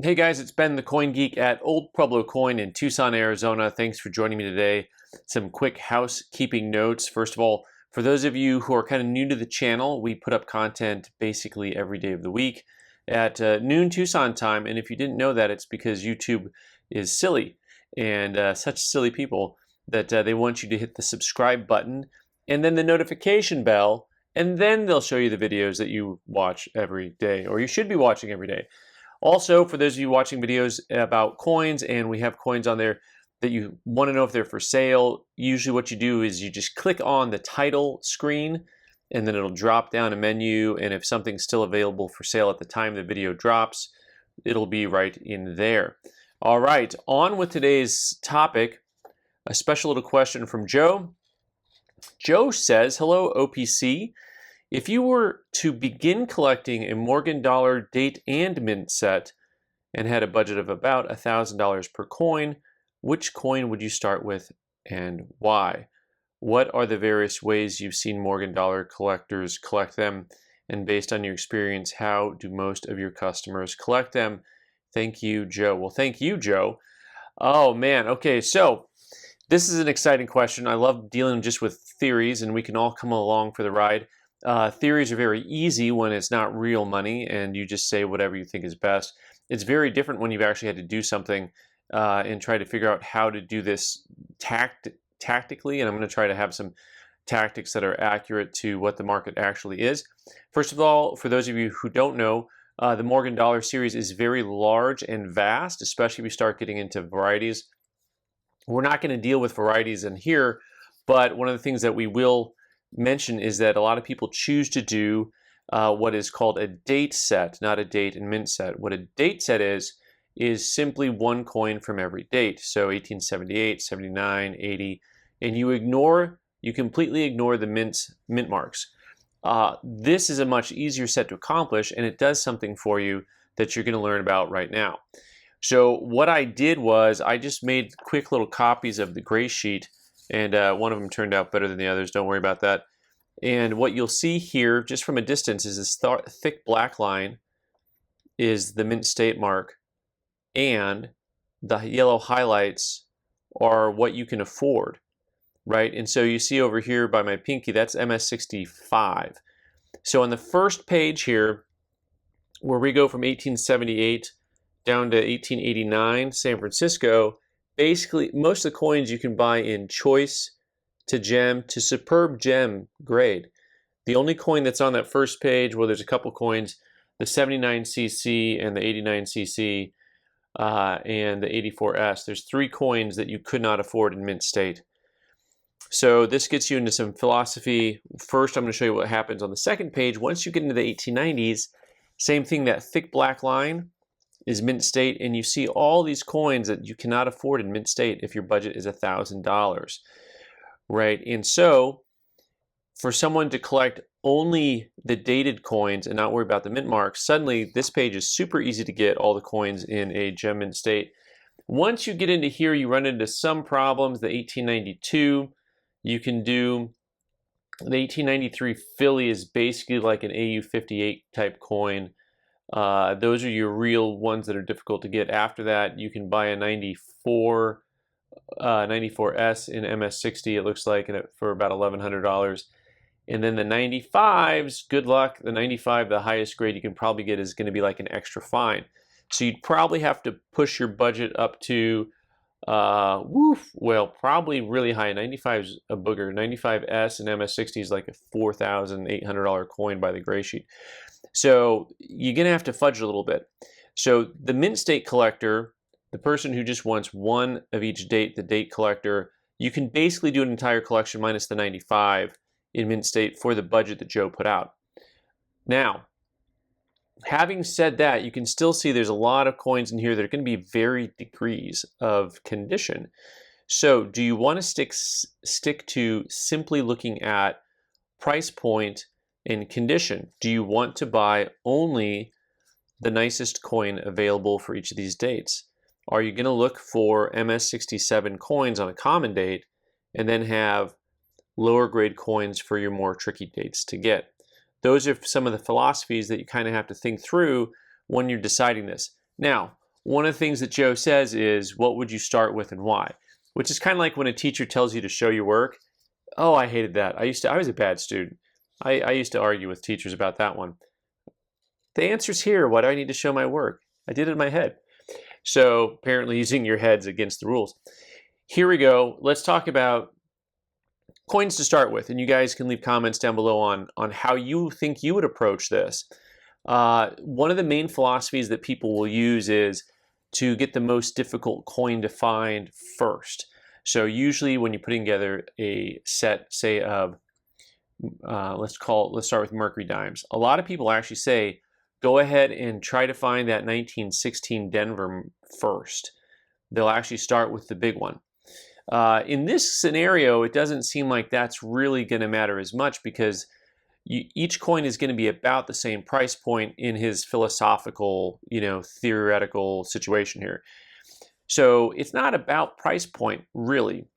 Hey guys, it's Ben the Coin Geek at Old Pueblo Coin in Tucson, Arizona. Thanks for joining me today. Some quick housekeeping notes. First of all, for those of you who are kind of new to the channel, we put up content basically every day of the week at noon Tucson time. And if you didn't know that, it's because YouTube is silly and such silly people that they want you to hit the subscribe button and then the notification bell, and then they'll show you the videos that you watch every day, or you should be watching every day. Also, for those of you watching videos about coins, and we have coins on there that you want to know if they're for sale, usually what you do is you just click on the title screen and then it'll drop down a menu, and if something's still available for sale at the time the video drops, it'll be right in there. All right, on with today's topic. A special little question from Joe. Joe says, hello OPC. If you were to begin collecting a Morgan dollar date and mint set and had a budget of about $1,000 per coin, which coin would you start with and why? What are the various ways you've seen Morgan dollar collectors collect them? And based on your experience, how do most of your customers collect them? Thank you, Joe. Well, thank you, Joe. Oh, man. Okay, so this is an exciting question. I love dealing just with theories, and we can all come along for the ride. Theories are very easy when it's not real money and you just say whatever you think is best. It's very different when you've actually had to do something and try to figure out how to do this tactically. And I'm going to try to have some tactics that are accurate to what the market actually is. First of all, for those of you who don't know, the Morgan Dollar series is very large and vast, especially if you start getting into varieties. We're not going to deal with varieties in here, but one of the things that we will mention is that a lot of people choose to do what is called a date set, not a date and mint set. What a date set is simply one coin from every date. So 1878, 79, 80, and you completely ignore the mint marks. This is a much easier set to accomplish, and it does something for you that you're going to learn about right now. So what I did was I just made quick little copies of the gray sheet, and one of them turned out better than the others. Don't worry about that. And what you'll see here, just from a distance, is this thick black line is the mint state mark, and the yellow highlights are what you can afford, right? And so you see over here by my pinky, that's MS65. So on the first page here, where we go from 1878 down to 1889, San Francisco, basically most of the coins you can buy in choice to gem to superb gem grade. The only coin that's on that first page, well, there's a couple coins, the 79cc and the 89cc and the 84s. There's three coins that you could not afford in mint state. So this gets you into some philosophy. First, I'm going to show you what happens on the second page. Once you get into the 1890s, same thing, that thick black line is mint state, and you see all these coins that you cannot afford in mint state if your budget is $1,000, right? And so for someone to collect only the dated coins and not worry about the mint marks, suddenly this page is super easy to get all the coins in a gem mint state. Once you get into here, you run into some problems. The 1892, you can do the 1893 Philly is basically like an AU58 type coin. Those are your real ones that are difficult to get. After that, you can buy a 94, 94S in MS60, it looks like, for about $1,100. And then the 95s, good luck. The 95, the highest grade you can probably get is going to be like an extra fine. So you'd probably have to push your budget up to, probably really high. 95 is a booger. 95S and MS60 is like a $4,800 coin by the gray sheet. So you're going to have to fudge a little bit. So the mint state collector, the person who just wants one of each date, the date collector, you can basically do an entire collection minus the 95 in mint state for the budget that Joe put out. Now, having said that, you can still see there's a lot of coins in here that are going to be varied degrees of condition. So do you want to stick to simply looking at price point and condition? Do you want to buy only the nicest coin available for each of these dates? Are you going to look for MS67 coins on a common date and then have lower grade coins for your more tricky dates to get? Those are some of the philosophies that you kind of have to think through when you're deciding this. Now, one of the things that Joe says is, what would you start with and why? Which is kind of like when a teacher tells you to show your work. Oh, I hated that. I was a bad student. I used to argue with teachers about that one. The answer's here. Why do I need to show my work? I did it in my head. So apparently using your head's against the rules. Here we go. Let's talk about coins to start with, and you guys can leave comments down below on how you think you would approach this. One of the main philosophies that people will use is to get the most difficult coin to find first. So usually when you're putting together a set, say of, let's start with Mercury dimes. A lot of people actually say, go ahead and try to find that 1916 Denver first. They'll actually start with the big one. In this scenario, it doesn't seem like that's really going to matter as much because each coin is going to be about the same price point in his philosophical, theoretical situation here. So it's not about price point, really.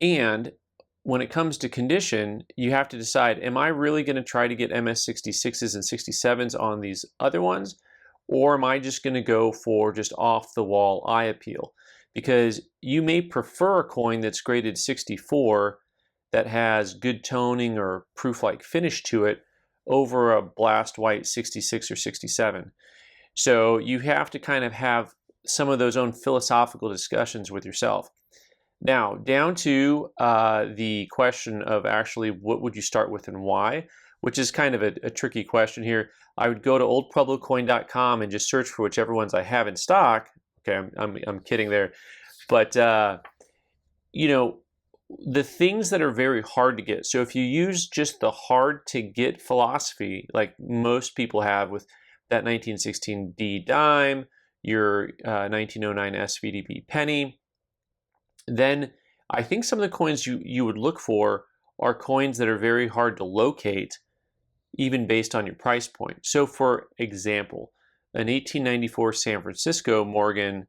And when it comes to condition, you have to decide, am I really going to try to get MS66s and 67s on these other ones? Or am I just going to go for just off-the-wall eye appeal? Because you may prefer a coin that's graded 64 that has good toning or proof-like finish to it over a blast white 66 or 67. So you have to kind of have some of those own philosophical discussions with yourself. Now, down to the question of actually what would you start with and why, which is kind of a tricky question here. I would go to oldpueblocoin.com and just search for whichever ones I have in stock. Okay, I'm kidding there. But, the things that are very hard to get. So if you use just the hard to get philosophy, like most people have with that 1916 D dime, your 1909 SVDB penny, then I think some of the coins you would look for are coins that are very hard to locate, even based on your price point. So for example, an 1894 San Francisco Morgan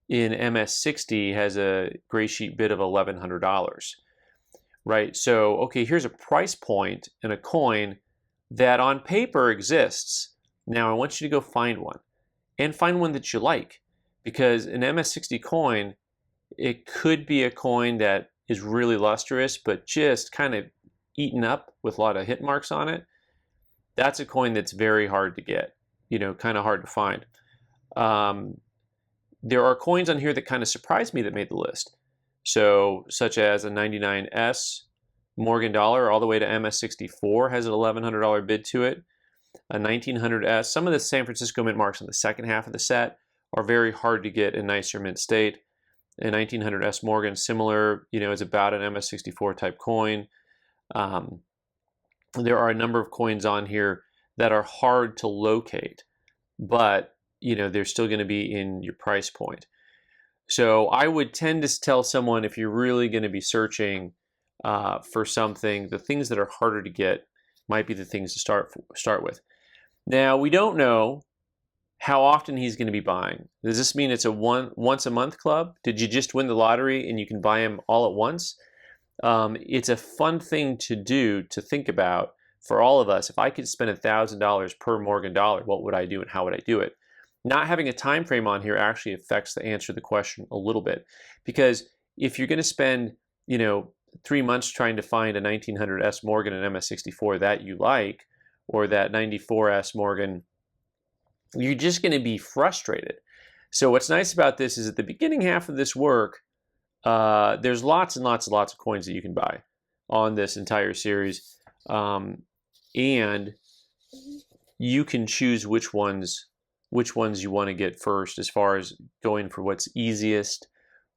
in MS60 has a gray sheet bid of $1,100, right? So, okay, here's a price point in a coin that on paper exists. Now I want you to go find one, and find one that you like, because an MS60 coin, it could be a coin that is really lustrous, but just kind of eaten up with a lot of hit marks on it. That's a coin that's very hard to get, kind of hard to find. There are coins on here that kind of surprised me that made the list. So, such as a 99S Morgan dollar all the way to MS64 has an $1,100 bid to it. A 1900S, some of the San Francisco mint marks on the second half of the set are very hard to get in nicer mint state. A 1900S Morgan, similar, is about an MS64 type coin. There are a number of coins on here that are hard to locate, but they're still going to be in your price point. So I would tend to tell someone, if you're really going to be searching for something, the things that are harder to get might be the things to start with. Now, we don't know how often he's going to be buying. Does this mean it's a once a month club? Did you just win the lottery and you can buy them all at once? It's a fun thing to do, to think about for all of us. If I could spend $1,000 per Morgan dollar, what would I do and how would I do it? Not having a time frame on here actually affects the answer to the question a little bit, because if you're going to spend 3 months trying to find a 1900S Morgan and MS64 that you like, or that 94S Morgan, you're just going to be frustrated. So what's nice about this is at the beginning half of this work, there's lots and lots and lots of coins that you can buy on this entire series, and you can choose which ones you want to get first, as far as going for what's easiest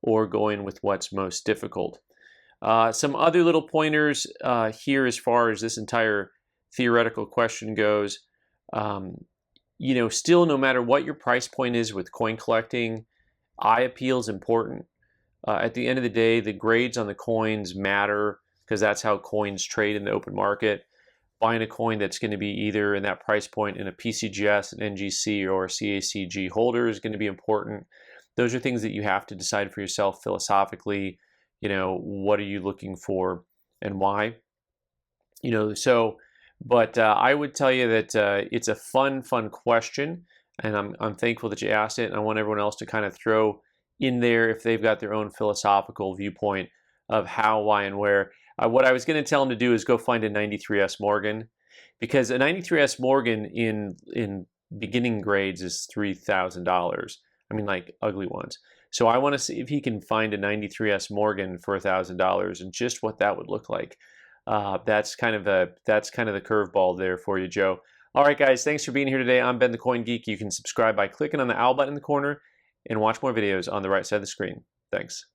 or going with what's most difficult. Some other little pointers here as far as this entire theoretical question goes. Still, no matter what your price point is with coin collecting, eye appeal is important. At the end of the day, the grades on the coins matter, because that's how coins trade in the open market. Buying a coin that's going to be either in that price point in a PCGS, an NGC, or a CACG holder is going to be important. Those are things that you have to decide for yourself philosophically. What are you looking for and why? But I would tell you that it's a fun question. and I'm thankful that you asked it, and I want everyone else to kind of throw in there if they've got their own philosophical viewpoint of how, why, and where. What I was going to tell them to do is go find a 93S Morgan, because a 93S Morgan in beginning grades is $3,000. I mean, like ugly ones. So I want to see if he can find a 93S Morgan for $1,000 and just what that would look like. That's kind of the curveball there for you, Joe. All right, guys, thanks for being here today. I'm Ben the Coin Geek. You can subscribe by clicking on the owl button in the corner and watch more videos on the right side of the screen. Thanks.